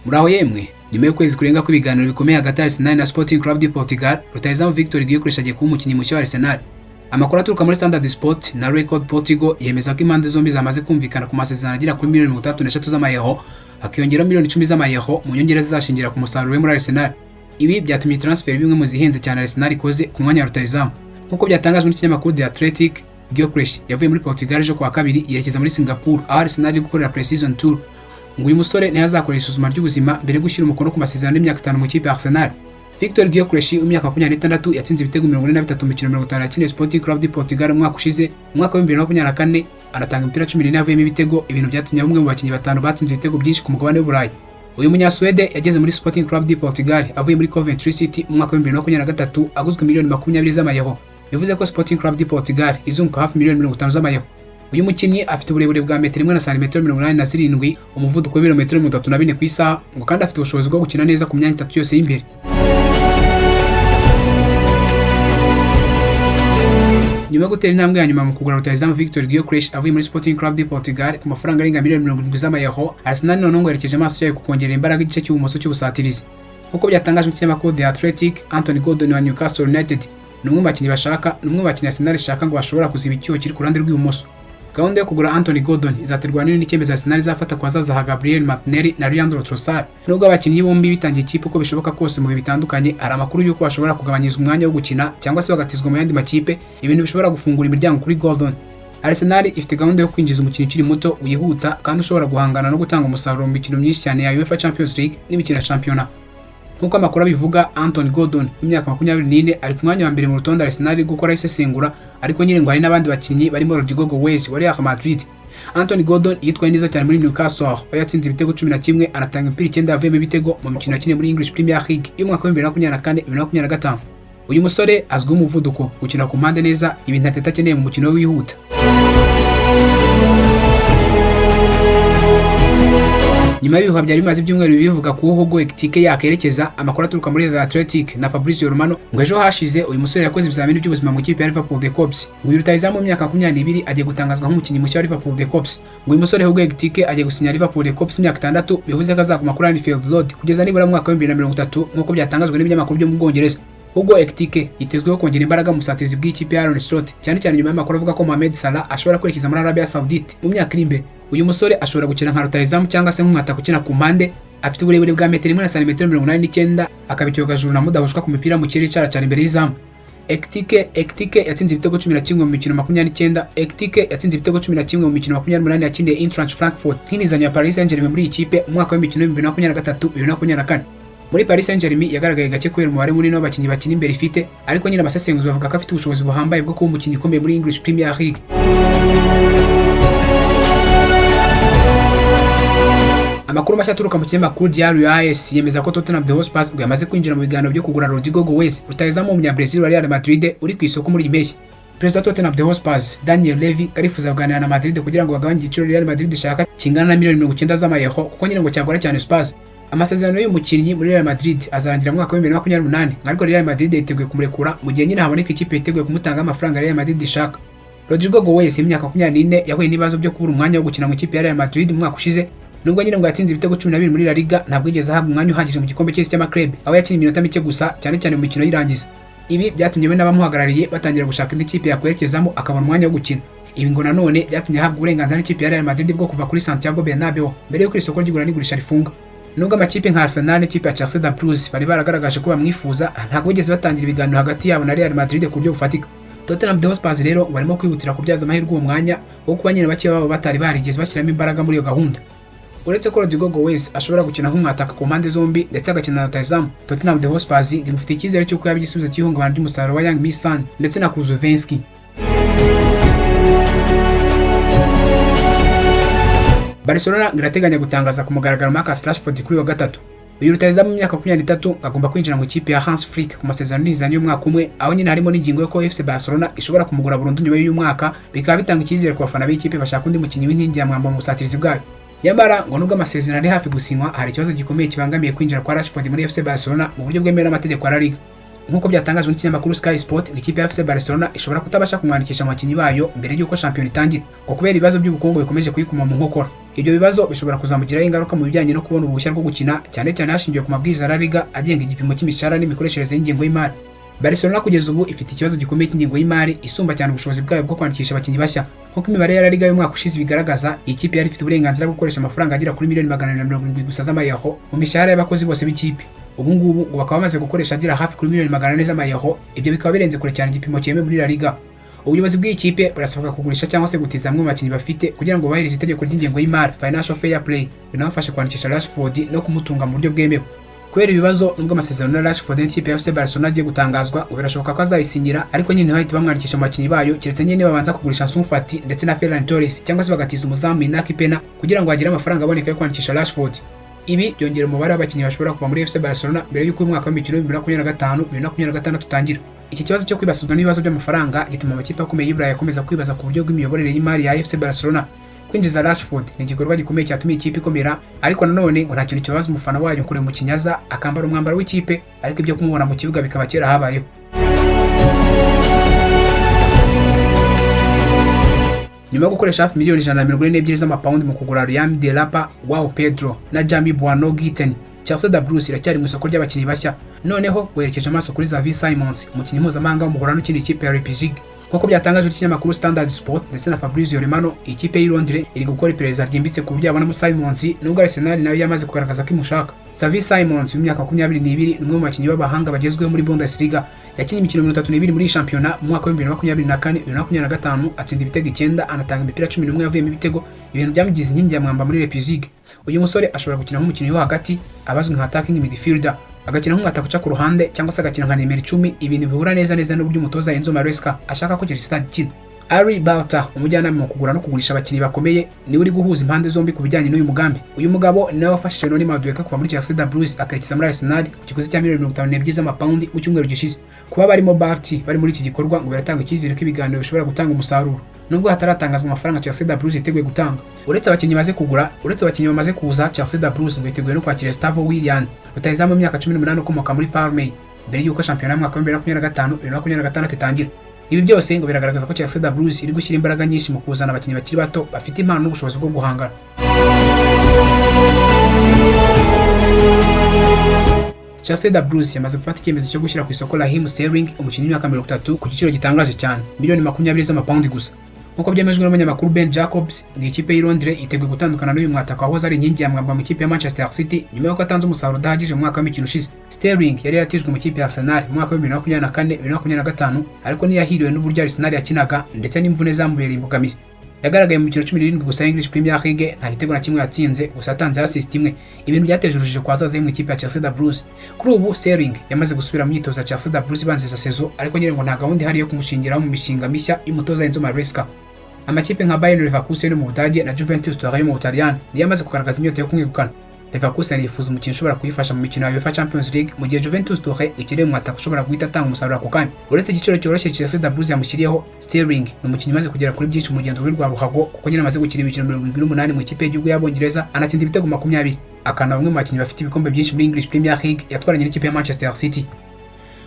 Muraho yemwe, nyuma yo kwezi kurenga kw'ibiganiro bikomeye hagati ya Arsenal na Sporting Club de Portugal, rutahizamu Victor Gyokeres agiye kuba umukinnyi mushya wa Arsenal. Amakuru aturuka muri Standard Sport na Record Portugal yemeza ko impande zombi zamaze kumvikana ku masezerano agera kuri miliyoni 33 z'amayero, hakiyongeraho miliyoni 10 z'amayero mu nyongera zizashingira ku musaruro we muri Arsenal. Ibi byatumye transfer bimwe mu zihenze cyane Arsenal ikoze ku mwanya wa rutahizamu. Nkuko byatangajwe n'ikinyamakuru The Athletic, Gyokeres yavuye muri Portugal ejo kuwa kabiri yerekeza muri Singapore aho Arsenal iri gukorera pre-season tour. Ngo uyu musore ntihazakora isuzuma ry'ubuzima mbere yo gushyira umukono ku masezerano y'imyaka 5 mu kipe ya Arsenal. Victor Gyokeres umyaka 26 yatsinze ibitego 43 mu mikino 50 yakiniye Sporting Club de Portugal umwaka ushize. Umwaka wa 2024 anatanga imipira 14 avuyemo ibitego, ibintu byatumye bamwe mu bakinnyi batanu batsinze ibitego byinshi ku mugabane w'Uburayi. Uyu munyaswede yageze muri Sporting Club de Portugal avuye muri Coventry City umwaka wa 2023 aguzwe miliyoni 20 z'amayero. Bivuze ko Sporting Club de Portugal izunguka hafi miliyoni 50 z'amayero. Uyu mukinnyi afite uburebure bwa metero 1 na santimetero 87, umuvuduko wa metero 34 ku isaha, ngo kandi afite ubushobozi bwo gukina neza ku myanya 3 yose y'imbere. Nyuma yo gutera intambwe ya nyuma mu kugura rutahizamu Victor Gyokeres avuye muri Sporting Club de Portugal ku mafaranga arenga miliyoni 70 z'amayero, Arsenal none ngo yerekeje amaso yayo ku kongerera imbaraga igice cy'ubumoso cy'ubusatirizi. Nkuko byatangajwe n'ikinyamakuru The Athletic, Anthony Gordon wa Newcastle United ni umwe mu bakinnyi bashaka, ni umwe mu bakinnyi Arsenal ishaka ngo bashobora kuziba icyuho kiri ku ruhande rw'ibumoso. Gahunda yo kugura Anthony Gordon izaterwa n'icyemezo Arsenal izafata kwa zaza ha Gabriel Martinelli na Leandro Trossard. Nubwo abakinnyi bombi bitangiye ikipe uko bishoboka kose mu bihe bitandukanye, hari amakuru y'uko bashobora kugabanyirizwa umwanya wo gukina cyangwa se bagatizwa mu yandi makipe, ibintu bishobora gufungura imiryango kuri Gordon. Arsenal ifite gahunda yo kwinjiza umukinnyi ukiri muto wihuta kandi ushobora guhangana no gutanga umusaruro mu mikino myinshi cyane ya UEFA Champions League n'imikino ya shampiyona. Nkuko amakuru abivuga, Anthony Gordon w'imyaka 24 ari ku mwanya wa mbere mu rutonde Arsenal iri gukora isesengura, ariko nyine ngo hari n'abandi bakinnyi barimo Rodrygo wa Real Madrid. Anthony Gordon yitwaye neza cyane muri Newcastle aho yatsinze ibitego 11 anatanga imipira 9 avuyemo ibitego mu mikino yakiniye muri English Premier League y'umwaka wa 2024-2025. Uyu musore azwiho umuvuduko, gukina ku mpande neza, ibintu ateta akeneye mu mukino wihuta. Nyuma y'ibihuha byari bimaze ibyumweru bivuga ko Hugo Ekitike yakerekeza, amakuru aturuka muri The Athletic na Fabrizio Romano ngo ejo hashize uyu musore yakoze ibizamini by'ubuzima mu kipe ya Liverpool de Corps. Ngo uyu rutahizamu mu myaka 22 agiye gutangazwa nk'umukinnyi mushya wa Liverpool de Corps. Ngo uyu musore Hugo Ekitike agiye gusinya Liverpool de Corps imyaka 6, bivuze ko azaguma kuri Anfield Road kugeza nibura mu mwaka wa 2030 nk'uko byatangajwe n'ibinyamakuru byo mu Bwongereza. Hugo Ekitike yitezweho kongera imbaraga mu busatirizi bw'ikipe ya RASFORD, cyane cyane nyuma y'amakuru avuga ko Mohamed Salah ashobora kwerekeza muri Arabia Saudite mu myaka iri imbere. Uyu musore ashobora gukina nka rutahizamu cyangwa se nk'umwataka ukina ku mpande, afite uburebure bwa metero 1 na santimetero 89, akabicyogajuru na mudahushwa ku mipira mu kirere cyane imbere y'izamu. Ekitike yatsinze ibitego 11 mu mikino 29. Ekitike yatsinze ibitego 11 mu mikino 28 yakiniye Eintracht Frankfurt nk'inizanyo ya Paris Saint-Germain muri iyi kipe umwaka w'imikino 2023-2024. Muri Paris Saint-Germain yagaragaye gake kubera umubare munini w'abakinnyi bakina imbere ifite, ariko nyine abasesenguzi bavuga ko afite ubushobozi buhambaye bwo kuba umukinnyi ukomeye muri English Premier League. Amakuru mashya aturuka mu kinyamakuru YAHAWE yemeza ko Tottenham Hotspur yamaze kwinjira mu biganiro byo kugura Rodrygo rutahizamu w'umunyabrazil wa Real Madrid uri ku isoko muri iyi mpeshyi. Perezida wa Tottenham Hotspur Daniel Levy arifuza kuganira na Madrid kugira ngo bagabanye igiciro Real Madrid ishaka kingana na miliyoni 90 z'amayero, kuko nyine ngo cyagora cyane Spurs. Amasezerano y'uyu mukinnyi muri Real Madrid azarangira mu mwaka wa 2028, ariko Real Madrid yiteguye kumurekura mu gihe nyine haboneka ikipe yiteguye kumutanga amafaranga Real Madrid ishaka. Rodrygo imyaka 24 yahuye n'ibibazo byo kubura umwanya wo gukina mu kipe ya Real Madrid mu mwaka ushize. Nubwo nyine ngo yatsinze ibitego 12 muri La Liga, ntabwo yigeze ahabwa umwanya uhagije mu gikombe cy'isi cy'amaklub, aho yakinnye iminota mike gusa, cyane cyane mu mikino y'irangiza. Ibi byatumye we n'abamuhagarariye batangira gushaka indi kipe yakwerekezamo akabona umwanya wo gukina. Ibi ngo nanone byatumye ahabwa uburenganzira n'ikipe ya Real Madrid bwo kuva kuri Santiago Bernabeu mbere y'uko isoko ry'igura n'igurisha rifunga. Nubwo amakipe nka Arsenal n'ikipe ya Chelsea Blues bari baragaragaje ko bamwifuza, ntabwo bigeze batangira ibiganiro hagati yabo na Real Madrid ku buryo bufatika. Tottenham Hotspur rero barimo kwihutira kubyaza amahirwe uwo mwanya wo kuba nyine bake babo batari barigeze bashyiramo imbaraga muri iyo gahunda. Uretse ko Rodrygo ashobora gukina nk'umwataka ku mpande zombi ndetse agakina na rutahizamu, Tottenham Hotspur imufite icyizere cy'uko yaba igisubizo cy'ihungabana ry'umusaruro wa Young Misan ndetse na Kulusevski. Barcelona irateganya gutangaza ku mugaragaro Marcus Rashford kuri wa gatatu. Uyu rutahizamu mu myaka 23 agomba kwinjira mu kipe ya Hans Flick ku masezerano y'izanyo y'umwaka umwe, aho nyine harimo n'ingingo yo ko FC Barcelona ishobora kumugura burundu nyuma y'uyu mwaka, bikaba bitanga icyizere ku bafana b'ikipe bashaka undi mukinnyi w'inkingi ya mwamba mu busatirizi bwayo. Nyamara ngo nubwo amasezerano ari hafi gusinywa, hari ikibazo gikomeye kibangamiye kwinjira kwa Rashford muri FC Barcelona mu buryo bwemewe n'amategeko ya La Liga. Nkuko byatangajwe n'ikinyamakuru Sky Sport, ikipe ya FC Barcelona ishobora kutabasha kumwandikisha abakinnyi bayo mbere y'uko shampiyona itangira ngo kubera ibibazo by'ubukungu bikomeje kuyikuma mu nkokora. Ibyo bibazo bishobora kuzamugiraho ingaruka mu bijyanye no kubona uruhushya rwo gukina, cyane cyane hashingiwe ku mabwiriza ya La Liga agenga igipimo cy'imishahara n'imikoreshereze y'ingengo y'imari. Barcelona kugeza ubu ifite ikibazo gikomeye cy'ingengo y'imari isumba cyane ubushobozi bwayo bwo kwandikisha abakinnyi bashya. Nkuko imibare ya La Liga y'umwaka ushize bigaragaza, iyi kipe yari ifite uburenganzira bwo gukoresha amafaranga agera kuri miliyoni 470 gusa z'amayero mu mishahara y'abakozi bose b'ikipe. Ubu ngubu ngo bakaba bamaze gukoresha agera hafi kuri miliyoni 400 z'amayero, ibyo bikaba birenze kure cyane igipimo cyemewe muri La Liga. Ubuyobozi bw'iyi kipe burasabwa kugurisha cyangwa se gutiza bamwe mu bakinnyi bafite kugira ngo bahirize itegeko ry'ingengo y'imari financial fair play, binabafashe kwandikisha RASFORD no kumutunga mu buryo bwemewe. Kubera ibibazo nubwo amasezerano ya RASFORD n'ikipe ya FC Barcelona agiye gutangazwa, birashoboka ko azayisinyira, ariko nyine bahita bamwandikisha mu bakinnyi bayo keretse nyine babanza kugurisha Nsumfati ndetse na Ferran Torres, cyangwa se bagatiza umuzamu Inaki Pena kugira ngo hagire amafaranga aboneka yo kwandikisha RASFORD. Ibi byongera umubare w'abakinnyi bashobora kuva muri FC Barcelona mbere y'uko umwaka w'imikino 2025-2026 utangira. Iki kibazo cyo kwibasirwa n'ibibazo by'amafaranga gituma amakipe akomeye y'Iburayi akomeza kwibaza ku buryo bw'imiyoborere y'imari ya FC Barcelona. Kwinjiza RASFORD ni igikorwa gikomeye cyatuma ikipe ikomera, ariko nanone ngo nta kintu kibaza umufana wayo kure mu kinyaza akambara umwambaro w'ikipe, ariko ibyo kumubona mu kibuga bikaba kera habayeho. Nyuma yo gukoresha hafi miliyoni 142 z'amapawundi mu kugura Liam Delapa, Joao Pedro na Jamie Bueno Gitten, Chelsea da Bruce iracyari mu isoko ry'abakinnyi bashya. Noneho werekeje amaso kuri Xavi Simons, umukinnyi mpuzamahanga w'umuhorano ukina ikipe ya Leipzig. Nkuko byatangajwe n'ikinyamakuru Standard Sport ndetse na Fabrizio Romano, ikipe y'i Londres iri gukora iperereza ryimbitse ku buryo yabonamo Simons, nubwo Arsenal nayo yamaze kugaragaza ko imushaka. Xavi Simons w'imyaka 22 ni umwe mu bakinnyi b'abahanga bagezweho muri Bundesliga. Yakinnye imikino 32 muri shampiyona mu mwaka wa 2024-2025, atsinda ibitego 9, anatanga imipira 11 yavuyemo ibitego, ibintu byamugize inkingi ya mwamba muri Leipzig. Uyu musore ashobora gukina nk'umukinnyi wo hagati, abazwi nka attacking midfielder, agakina nk'umwataka uca ku ruhande cyangwa se agakina nka nimero 10, ibintu bihura neza n'uburyo umutoza Enzo Maresca ashaka ko Chelsea ikina. Ari Balta, umujyanama mu kugura no kugurisha abakinnyi bakomeye, niwe uri guhuza impande zombi ku bijyanye n'uyu mugambi. Uyu mugabo niwe wafashije Noni Madueke kuva muri Chelsea da Blues akayikiza muri Arsenal ku kiguzi cya miliyoni 52 z'amapawundi mu cyumweru gishize. Kuba barimo Balti bari muri iki gikorwa ngo biratanga icyizere ko ibiganiro bishobora gutanga umusaruro, nubwo hataratangazwa amafaranga Chelsea da Blues iteguye gutanga. Uretse abakinnyi bamaze kuza, Chelsea da Blues ngo iteguye no kwakira Gustavo Willian, rutahizamu mu myaka 18 ukomoka muri Parme, mbere y'uko shampiyona y'umwaka wa 2025-2026 itangira. Ibi byose ngo biragaragaza ko Chelsea da Blues iri gushyira imbaraga nyinshi mu kuzana abakinnyi bakiri bato bafite impano n'ubushobozi bwo guhangana. Chelsea da Blues yamaze gufata icyemezo cyo gushyira ku isoko Raheem Sterling, umukinnyi w'imyaka 30 ku giciro gitangaje cyane, miliyoni 20 z'amapawundi gusa. Nkuko byemejwe n'umunyamakuru Ben Jacobs, ni ikipe y'i Londres iteguye gutandukana n'uyu mwataka wahoze ari inkingi ya mwamba mu ikipe ya Manchester City nyuma y'uko atanze umusaruro udahagije mu mwaka w'imikino ushize. Sterling yari yaratijwe mu ikipe ya Arsenal mu mwaka wa 2024-2025, ariko ntiyahiriwe n'uburyo Arsenal yakinaga ndetse n'imvune zamubereye imbogamizi. Yagaragaye mu mikino 17 gusa English Premier League, nta gitego na kimwe yatsinze, gusa atanze assist imwe, ibintu byateje urujijo kwa azaze mu ikipe ya Chelsea da Blues. Kuri ubu Sterling yamaze gusubira mu myitozo ya Chelsea da Blues ibanziriza sezo, ariko nyine ngo nta gahunda ihari yo kumushingiraho mu mishinga mishya y'umutoza Enzo Maresca. Amakipe nka Bayern Leverkusen mu Budage na Juventus Turin mu Butaliyani niyo yamaze kugaragaza inyota yo kumwegukana. Leverkusen yifuza umukino ushobora kuyifasha mu mikino ya UEFA Champions League, mu gihe Juventus Turin ikireye mu ataka ushobora guhita atanga umusaruro ako kanya. Uretse igiciro cyoroshye Chelsea da Blues yamushyiriyeho, Sterling ni umukinnyi umaze kugera kuri byinshi mu rugendo rwe rwa ruhago, kuko nyine amaze gukina imikino 78 mu ikipe y'igihugu y'Abongereza, anatsinda ibitego 20. Akana bamwe mu bakinnyi bafite ibikombe byinshi muri English Premier League yatwaranye n'ikipe ya Manchester City.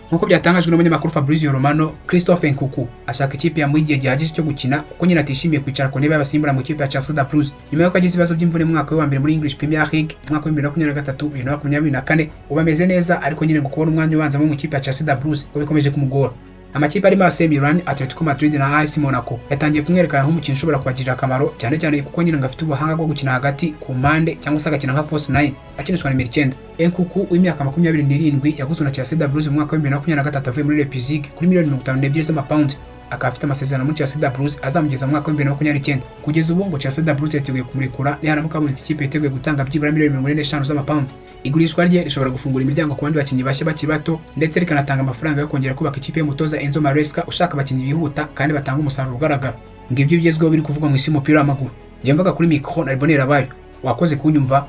Nkuko byatangajwe n'umunyamakuru Fabrizio Romano, Christophe Nkunku ashaka ikipe ya mu gihe gihagije cyo gukina, kuko nyine atishimiye kwicara ku ntebe y'abasimbura mu ikipe ya Chelsea da Blues nyuma y'uko agize ibibazo by'imvune mu mwaka wa mbere muri English Premier League mu mwaka wa 2023-2024. Ubameze neza, ariko nyine ngo kubona umwanya ubanza mu ikipe ya Chelsea da Blues ko bikomeje kumugora. Amakipe arimo AC Milan, Atletico Madrid na AS Monaco yatangiye kumwerekana nk'umukinnyi ushobora kubagirira akamaro, cyane cyane kuko nyine ngafite ubuhanga bwo gukina hagati ku mpande cyangwa se agakina nka false 9 akinishwa nimero 9. Nkunku w'imyaka 27 yaguzwe na Chelsea da Blues mu mwaka wa 2023 avuye muri Leipzig kuri miliyoni 52 z'amapawundi, akaba afite amasezerano muri Chelsea da Blues azamugeza mu mwaka wa 2029. Kugeza ubu ngo Chelsea da Blues yateguye kumurekura niharamuka abonetse ikipe yiteguye gutanga byibura miliyoni 45 z'amapawundi. Igurishwa rye rishobora gufungura imiryango ku bandi bakinnyi bashya bakiri bato, ndetse rikanatanga amafaranga yo kongera kubaka ikipe y'umutoza Enzo Maresca ushaka abakinnyi bihuta kandi batanga umusaruro ugaragara. Ngibyo bigezweho biri kuvugwa mu isi y'umupira w'amaguru. Njye mvuga kuri micro na Ribonera bayo. Wakoze kunyumva.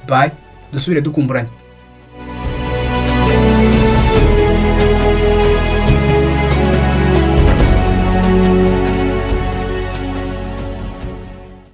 Bye. Dusubire dukumburanye.